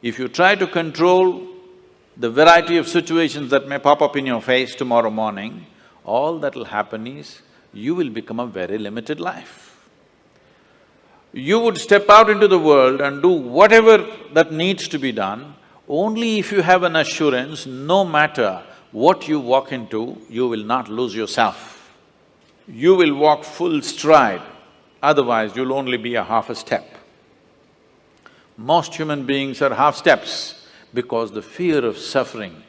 If you try to control the variety of situations that may pop up in your face tomorrow morning, all that'll happen is you will become a very limited life. You would step out into the world and do whatever that needs to be done only if you have an assurance, no matter what you walk into, you will not lose yourself. You will walk full stride, otherwise you'll only be a half a step. Most human beings are half steps because the fear of suffering.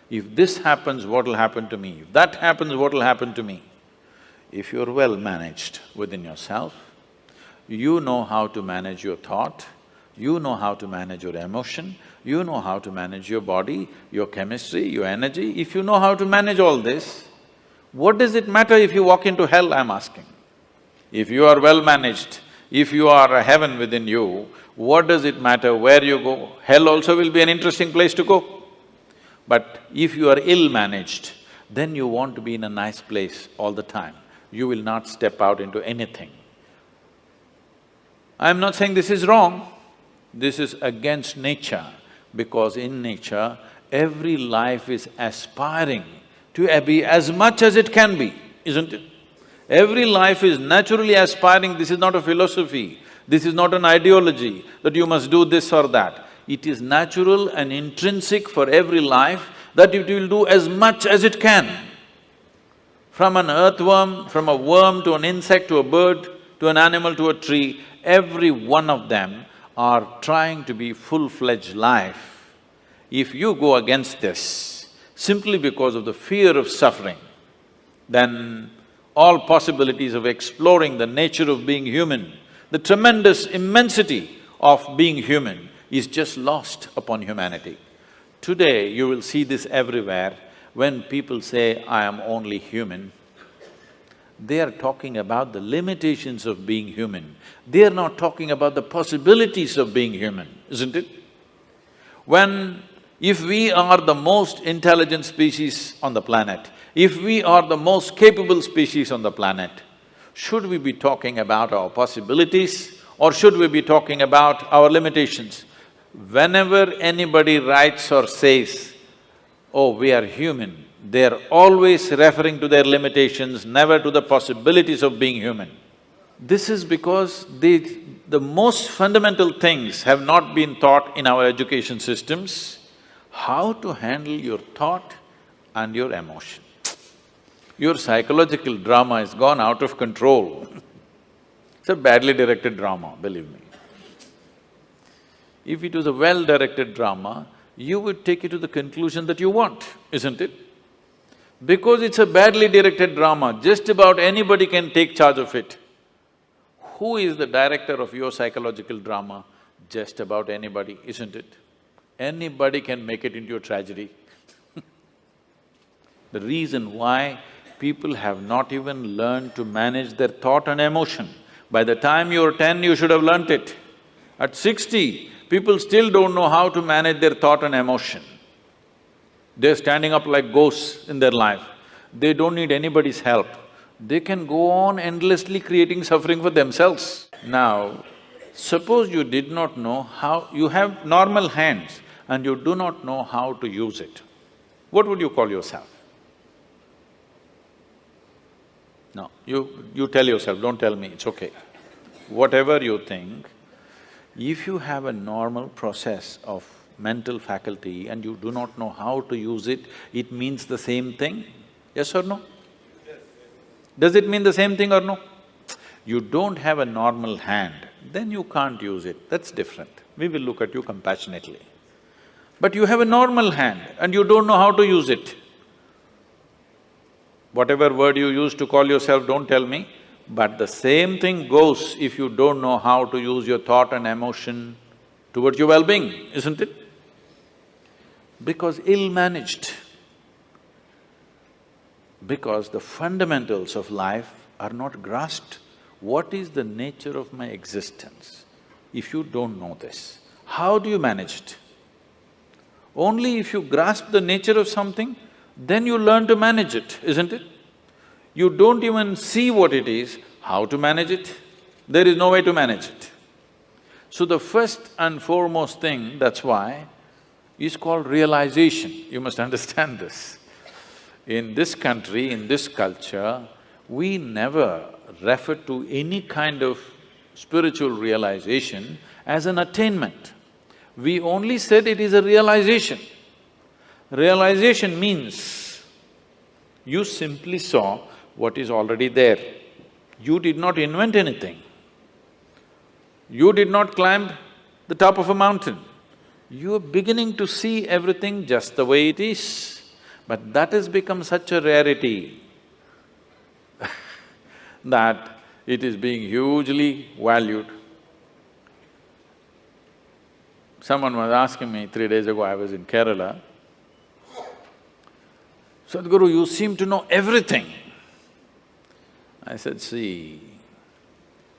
If this happens, what'll happen to me? If that happens, what'll happen to me? If you're well managed within yourself, you know how to manage your thought, you know how to manage your emotion, you know how to manage your body, your chemistry, your energy. If you know how to manage all this, what does it matter if you walk into hell, I'm asking? If you are well managed, if you are a heaven within you, what does it matter where you go? Hell also will be an interesting place to go. But if you are ill-managed, then you want to be in a nice place all the time. You will not step out into anything. I'm not saying this is wrong, this is against nature, because in nature, every life is aspiring to be as much as it can be, isn't it? Every life is naturally aspiring, this is not a philosophy, this is not an ideology that you must do this or that. It is natural and intrinsic for every life that it will do as much as it can. From an earthworm, from a worm to an insect to a bird, to an animal to a tree, every one of them are trying to be full-fledged life. If you go against this, simply because of the fear of suffering, then all possibilities of exploring the nature of being human, the tremendous immensity of being human is just lost upon humanity. Today, you will see this everywhere. When people say, I am only human, they are talking about the limitations of being human. They are not talking about the possibilities of being human, isn't it? If we are the most intelligent species on the planet, if we are the most capable species on the planet, should we be talking about our possibilities or should we be talking about our limitations? Whenever anybody writes or says, oh, we are human, they're always referring to their limitations, never to the possibilities of being human. This is because the most fundamental things have not been taught in our education systems, how to handle your thought and your emotion. Your psychological drama has gone out of control. It's a badly directed drama, believe me. If it was a well-directed drama, you would take it to the conclusion that you want, isn't it? Because it's a badly directed drama, just about anybody can take charge of it. Who is the director of your psychological drama? Just about anybody, isn't it? Anybody can make it into a tragedy. The reason why people have not even learned to manage their thought and emotion. By the time you're 10, you should have learnt it. At 60, people still don't know how to manage their thought and emotion. They're standing up like ghosts in their life. They don't need anybody's help. They can go on endlessly creating suffering for themselves. Now, suppose you did not know how… you have normal hands and you do not know how to use it. What would you call yourself? No, you tell yourself, don't tell me, it's okay. Whatever you think, if you have a normal process of mental faculty and you do not know how to use it, it means the same thing, yes or no? Does it mean the same thing or no? You don't have a normal hand, then you can't use it, that's different. We will look at you compassionately. But you have a normal hand and you don't know how to use it. Whatever word you use to call yourself, don't tell me, but the same thing goes if you don't know how to use your thought and emotion towards your well-being, isn't it? Because ill-managed. Because the fundamentals of life are not grasped. What is the nature of my existence? If you don't know this, how do you manage it? Only if you grasp the nature of something, then you learn to manage it, isn't it? You don't even see what it is, how to manage it? There is no way to manage it. So the first and foremost thing, that's why, is called realization. You must understand this. In this country, in this culture, we never refer to any kind of spiritual realization as an attainment. We only said it is a realization. Realization means you simply saw what is already there. You did not invent anything. You did not climb the top of a mountain. You are beginning to see everything just the way it is. But that has become such a rarity that it is being hugely valued. Someone was asking me 3 days ago, I was in Kerala, "Sadhguru, you seem to know everything." I said, "See,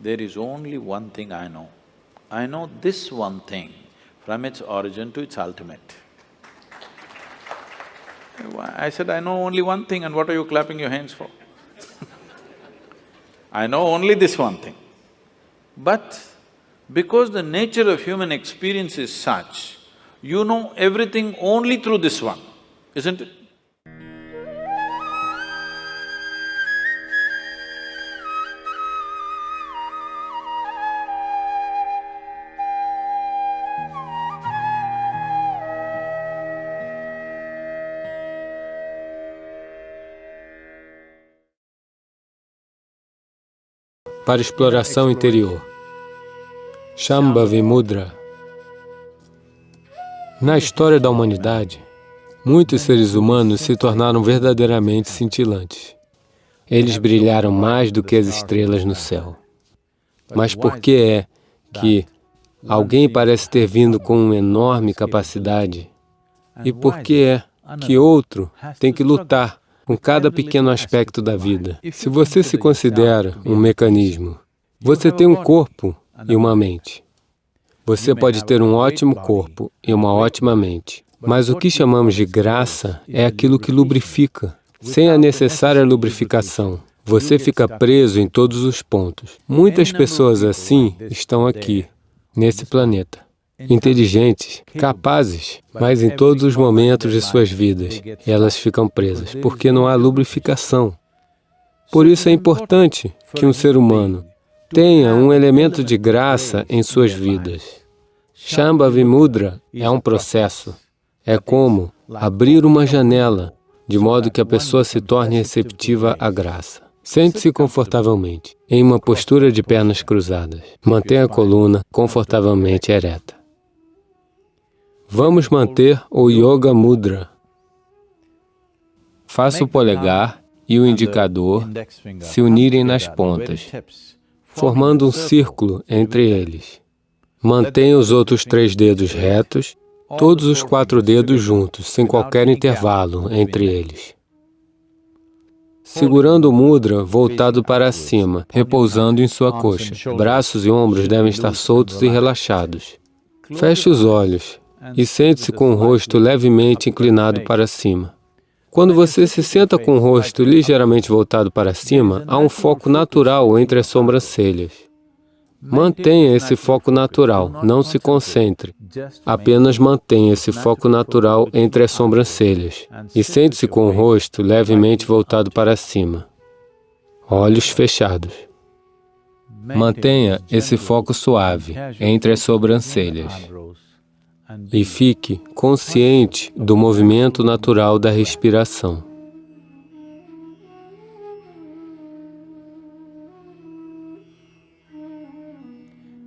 there is only one thing I know. I know this one thing from its origin to its ultimate." I said, "I know only one thing, and what are you clapping your hands for?" I know only this one thing. But because the nature of human experience is such, you know everything only through this one, isn't it? Para exploração interior. Shambhavi Mudra. Na história da humanidade, muitos seres humanos se tornaram verdadeiramente cintilantes. Eles brilharam mais do que as estrelas no céu. Mas por que é que alguém parece ter vindo com uma enorme capacidade? E por que é que outro tem que lutar com cada pequeno aspecto da vida? Se você se considera um mecanismo, você tem um corpo e uma mente. Você pode ter um ótimo corpo e uma ótima mente, mas o que chamamos de graça é aquilo que lubrifica. Sem a necessária lubrificação, você fica preso em todos os pontos. Muitas pessoas assim estão aqui, nesse planeta. Inteligentes, capazes, mas em todos os momentos de suas vidas, elas ficam presas, porque não há lubrificação. Por isso é importante que um ser humano tenha um elemento de graça em suas vidas. Shambhavi Mudra é um processo. É como abrir uma janela, de modo que a pessoa se torne receptiva à graça. Sente-se confortavelmente, em uma postura de pernas cruzadas. Mantenha a coluna confortavelmente ereta. Vamos manter o Yoga Mudra. Faça o polegar e o indicador se unirem nas pontas, formando um círculo entre eles. Mantenha os outros 3 dedos retos, todos os 4 dedos juntos, sem qualquer intervalo entre eles. Segurando o mudra voltado para cima, repousando em sua coxa. Braços e ombros devem estar soltos e relaxados. Feche os olhos e sente-se com o rosto levemente inclinado para cima. Quando você se senta com o rosto ligeiramente voltado para cima, há um foco natural entre as sobrancelhas. Mantenha esse foco natural, não se concentre. Apenas mantenha esse foco natural entre as sobrancelhas e sente-se com o rosto levemente voltado para cima. Olhos fechados. Mantenha esse foco suave entre as sobrancelhas e fique consciente do movimento natural da respiração.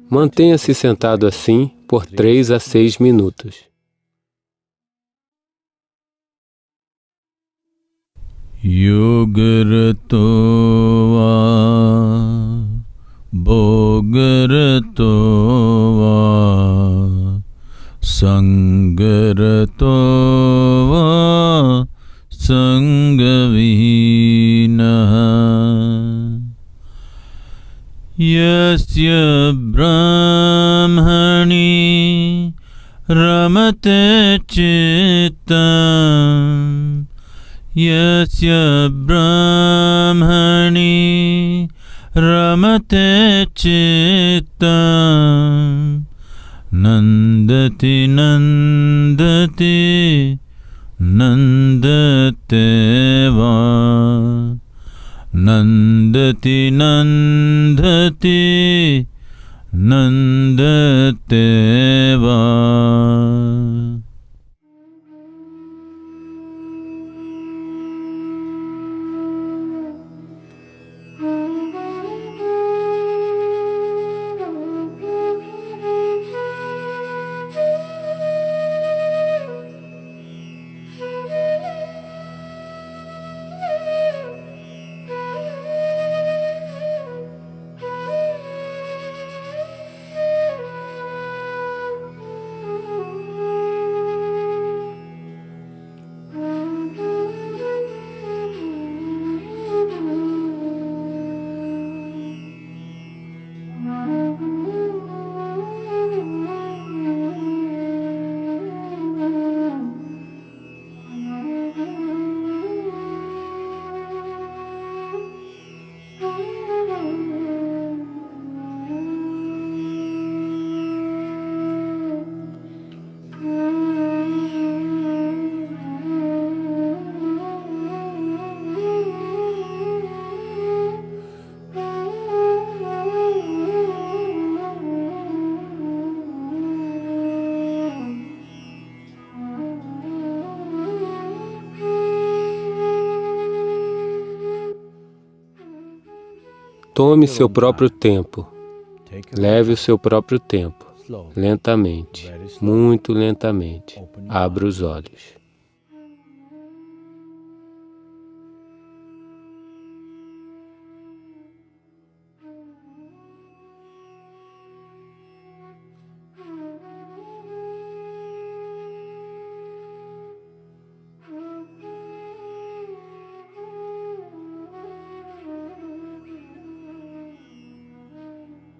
Mantenha-se sentado assim por 3 a 6 minutos. Yogarato va bhogarato va sangarato va sangavina yasya brahmani ramate cittam yasya brahmani ramate cittam Nandati nandati nandateva. Nandati nandati nandateva. Tome seu próprio tempo. Leve o seu próprio tempo. Lentamente, muito lentamente. Abra os olhos.